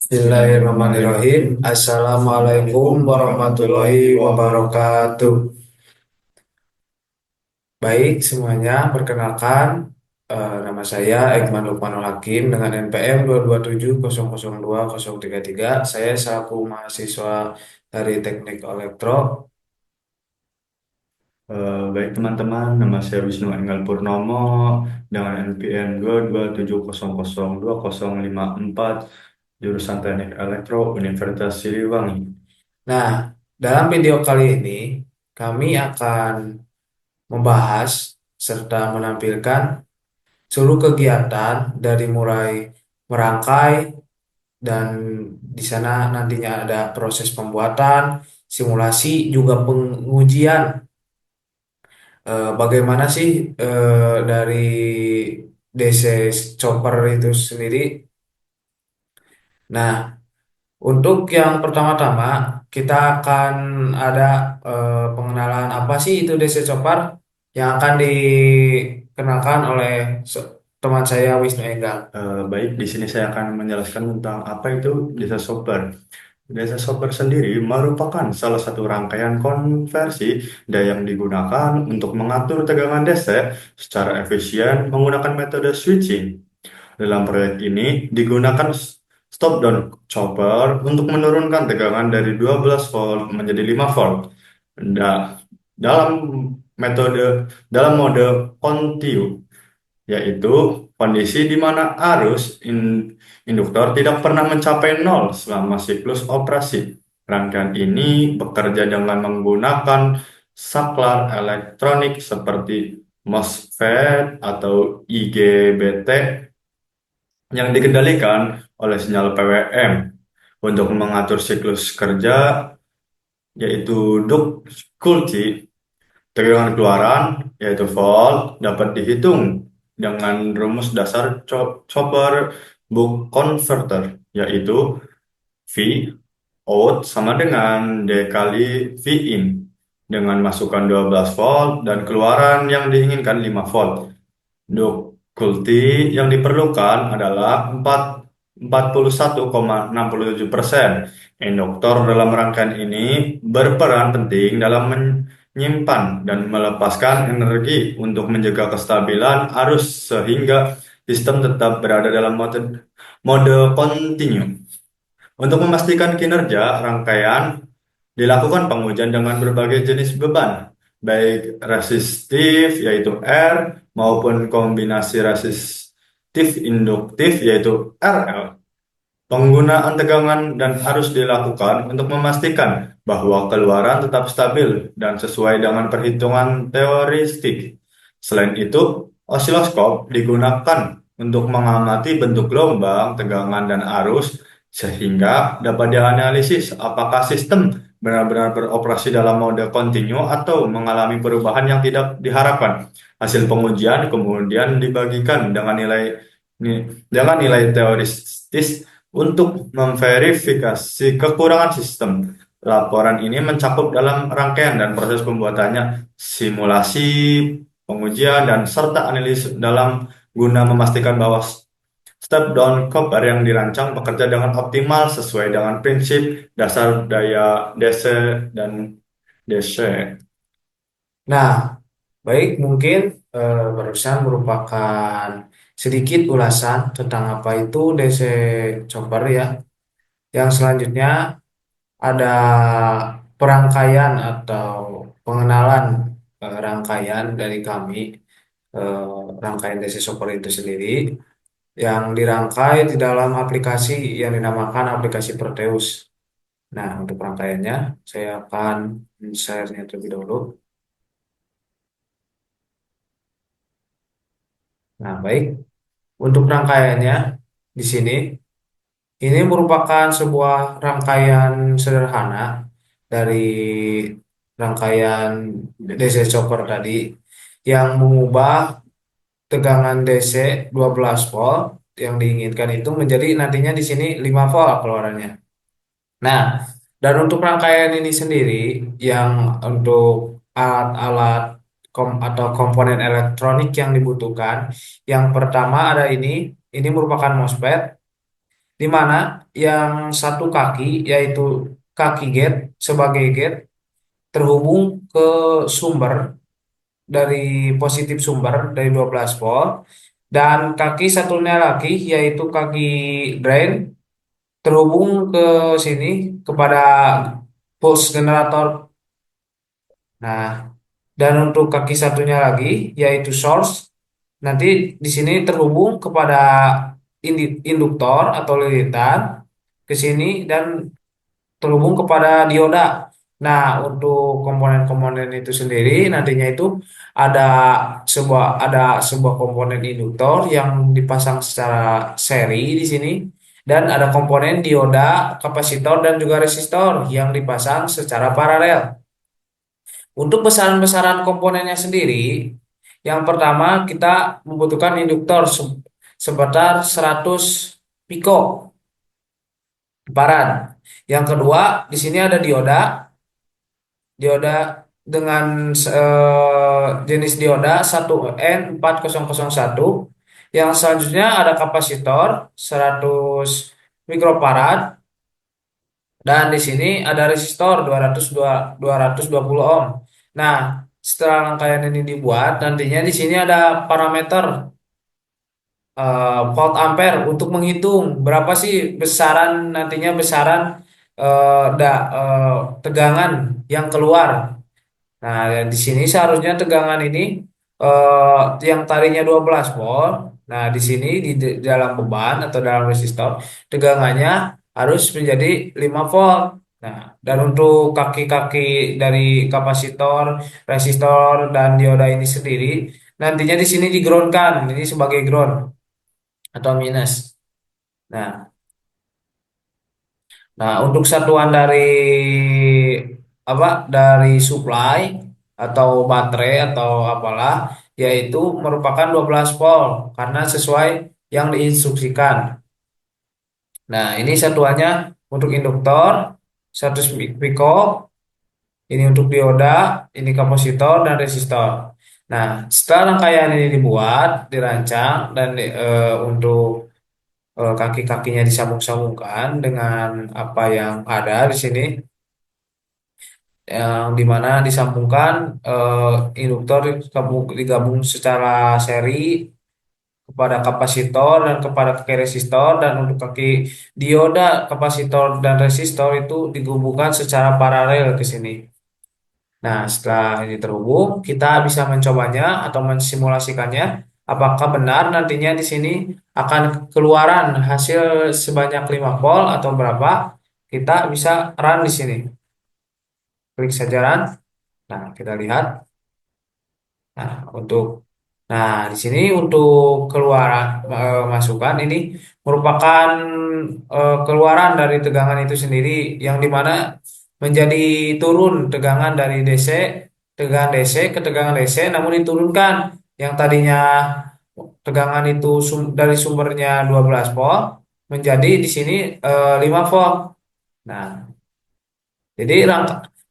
Bismillahirrahmanirrahim. Assalamualaikum warahmatullahi wabarakatuh. Baik semuanya, perkenalkan nama saya Ekman Lukmanul Hakim dengan NPM 227002033. Saya selaku mahasiswa dari Teknik Elektro. Baik teman-teman, nama saya Wisnu Enggal Purnomo dengan NPM 227002054 jurusan Teknik Elektro Universitas Siliwangi. Nah, dalam video kali ini kami akan membahas serta menampilkan seluruh kegiatan dari mulai merangkai dan di sana nantinya ada proses pembuatan, simulasi, juga pengujian. Bagaimana sih dari DC Chopper itu sendiri? Nah, untuk yang pertama-tama kita akan ada pengenalan apa sih itu DC Chopper yang akan dikenalkan oleh teman saya Wisnu Enggal. Baik, di sini saya akan menjelaskan tentang apa itu desa shopper. Desa shopper sendiri merupakan salah satu rangkaian konversi yang digunakan untuk mengatur tegangan DC secara efisien menggunakan metode switching. Dalam proyek ini digunakan stop down chopper untuk menurunkan tegangan dari 12 volt menjadi 5 volt. Da- dalam dalam mode continue, yaitu kondisi di mana induktor tidak pernah mencapai nol selama siklus operasi. Rangkaian ini bekerja dengan menggunakan saklar elektronik seperti MOSFET atau IGBT yang dikendalikan oleh sinyal PWM untuk mengatur siklus kerja, yaitu Duk-Kulti. Tegangan keluaran, yaitu volt, dapat dihitung dengan rumus dasar chopper buck converter, yaitu V out sama dengan D kali V in, dengan masukan 12 volt dan keluaran yang diinginkan 5 volt. Untuk kulti yang diperlukan adalah 41,67%. Induktor dalam rangkaian ini berperan penting dalam menyimpan dan melepaskan energi untuk menjaga kestabilan arus sehingga sistem tetap berada dalam mode continue. Untuk memastikan kinerja rangkaian, dilakukan pengujian dengan berbagai jenis beban, baik resistif yaitu R maupun kombinasi resistif induktif yaitu RL. Penggunaan tegangan dan harus dilakukan untuk memastikan bahwa keluaran tetap stabil dan sesuai dengan perhitungan teoristik. Selain itu, osiloskop digunakan untuk mengamati bentuk gelombang, tegangan, dan arus sehingga dapat dianalisis apakah sistem benar-benar beroperasi dalam mode kontinu atau mengalami perubahan yang tidak diharapkan. Hasil pengujian kemudian dibagikan dengan nilai teoristis untuk memverifikasi kekurangan sistem. Laporan ini mencakup dalam rangkaian dan proses pembuatannya, simulasi, pengujian, dan serta analisis dalam guna memastikan bahwa step down copper yang dirancang bekerja dengan optimal sesuai dengan prinsip dasar daya DC dan DC. Nah, baik mungkin barusan merupakan sedikit ulasan tentang apa itu DC Chopper ya. Yang selanjutnya ada perangkaian atau pengenalan rangkaian dari kami, rangkaian DC Chopper itu sendiri yang dirangkai di dalam aplikasi yang dinamakan aplikasi Proteus. Nah, untuk rangkaiannya saya akan share-nya terlebih dahulu. Nah, baik. Untuk rangkaiannya di sini, ini merupakan sebuah rangkaian sederhana dari rangkaian DC chopper tadi yang mengubah tegangan DC 12 volt yang diinginkan itu menjadi nantinya di sini 5 volt keluarannya. Nah, dan untuk rangkaian ini sendiri yang untuk alat-alat atau komponen elektronik yang dibutuhkan, yang pertama ada ini merupakan MOSFET. di mana yang satu kaki yaitu kaki gate sebagai gate terhubung ke sumber dari positif sumber dari 12 volt dan kaki satunya lagi yaitu kaki drain terhubung ke sini kepada pulse generator. Nah, dan untuk kaki satunya lagi yaitu source nanti di sini terhubung kepada induktor atau lilitan ke sini dan terhubung kepada dioda. Nah, untuk komponen-komponen itu sendiri nantinya itu ada ada sebuah komponen induktor yang dipasang secara seri di sini dan ada komponen dioda, kapasitor dan juga resistor yang dipasang secara paralel. Untuk besaran-besaran komponennya sendiri, yang pertama kita membutuhkan induktor sebesar 100 piko farad. Yang kedua, di sini ada dioda, dioda dengan jenis dioda 1N4001. Yang selanjutnya ada kapasitor 100 mikrofarad dan di sini ada resistor 220 ohm. Nah, setelah rangkaian ini dibuat, nantinya di sini ada parameter volt ampere untuk menghitung berapa sih besaran nantinya besaran tegangan yang keluar. Nah, di sini seharusnya tegangan ini yang tadinya 12 volt. Nah, di sini di dalam beban atau dalam resistor tegangannya harus menjadi 5 volt. Nah, dan untuk kaki-kaki dari kapasitor, resistor dan dioda ini sendiri nantinya di sini di-groundkan. Ini sebagai ground atau minus. Nah, untuk satuan dari apa dari supply atau baterai atau apalah yaitu merupakan 12 volt karena sesuai yang diinstruksikan. Nah, ini satuannya untuk induktor 100 piko, ini untuk dioda, ini kapasitor dan resistor. Nah, setelah rangkaian ini dibuat, dirancang dan untuk kaki-kakinya disambung-sambungkan dengan apa yang ada di sini yang dimana disambungkan induktor digabung secara seri kepada kapasitor dan kepada kaki resistor dan untuk kaki dioda kapasitor dan resistor itu digabungkan secara paralel ke sini. Nah, setelah ini terhubung, kita bisa mencobanya atau mensimulasikannya. Apakah benar nantinya di sini akan keluaran hasil sebanyak 5 volt atau berapa? Kita bisa run di sini. Klik saja run. Nah, kita lihat. Nah, di sini untuk keluaran masukan ini merupakan keluaran dari tegangan itu sendiri yang dimana menjadi turun tegangan dari tegangan DC ke tegangan DC namun diturunkan yang tadinya tegangan itu dari sumbernya 12 volt menjadi di sini 5 volt. Nah, jadi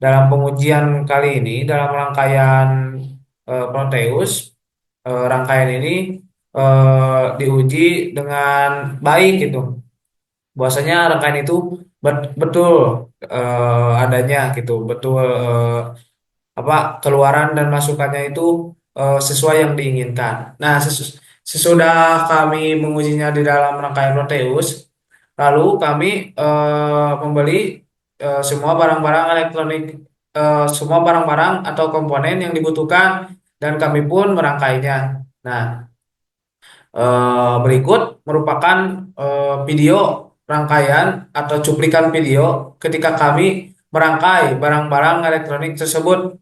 dalam pengujian kali ini dalam rangkaian Proteus rangkaian ini diuji dengan baik gitu. Bahwasanya rangkaian itu betul adanya gitu, betul apa keluaran dan masukannya itu sesuai yang diinginkan. Nah, sesudah kami mengujinya di dalam rangkaian Proteus, lalu kami membeli semua barang-barang elektronik, semua barang-barang atau komponen yang dibutuhkan dan kami pun merangkainya. Nah, berikut merupakan video rangkaian atau cuplikan video ketika kami merangkai barang-barang elektronik tersebut.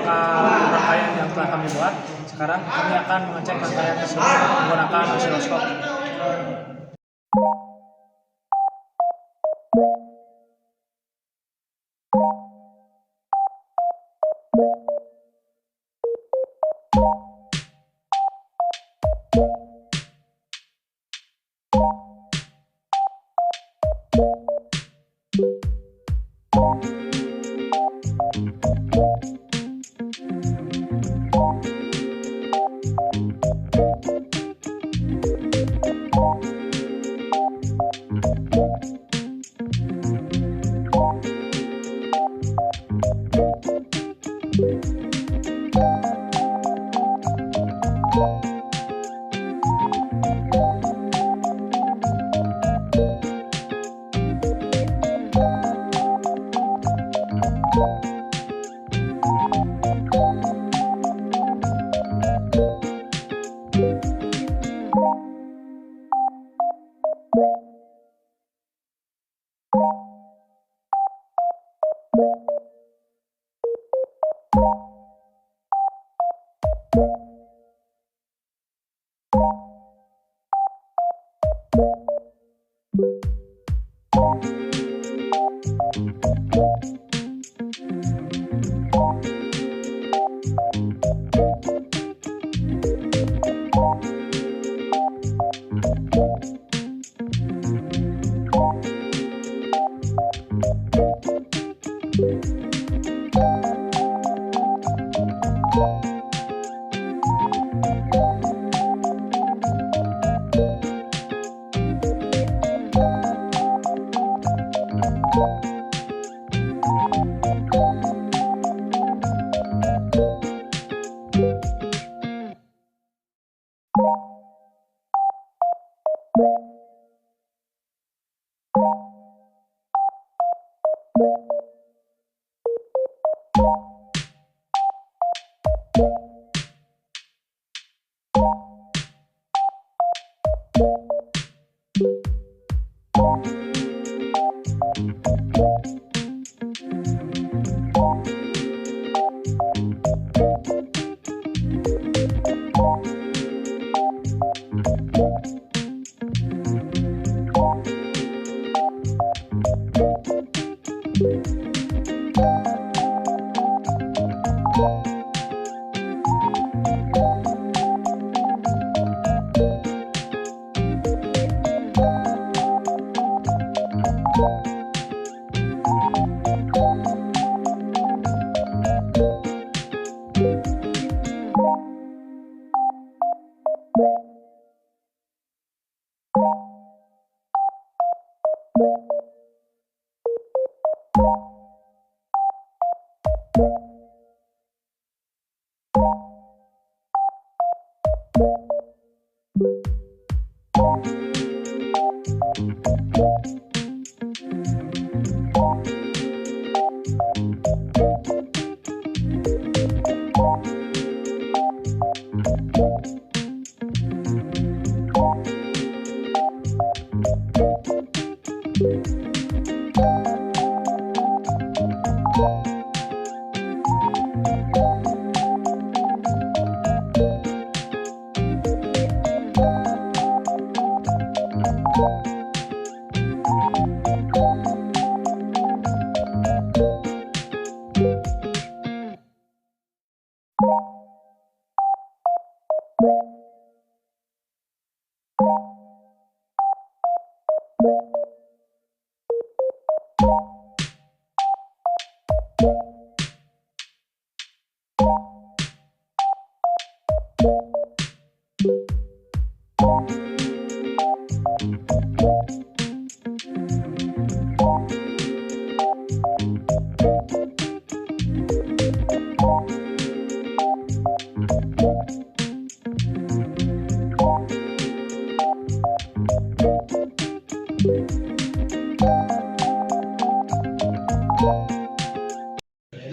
merupakan rangkaian yang telah kami buat. Sekarang kami akan mengecek rangkaian tersebut menggunakan osiloskop.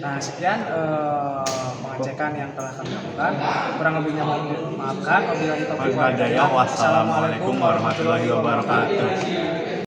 Nah, sekian pengecekan yang telah kami lakukan. Kurang lebihnya mohon dimaafkan. Wabillahi taufiq wal hidayah. Wassalamualaikum warahmatullahi wabarakatuh.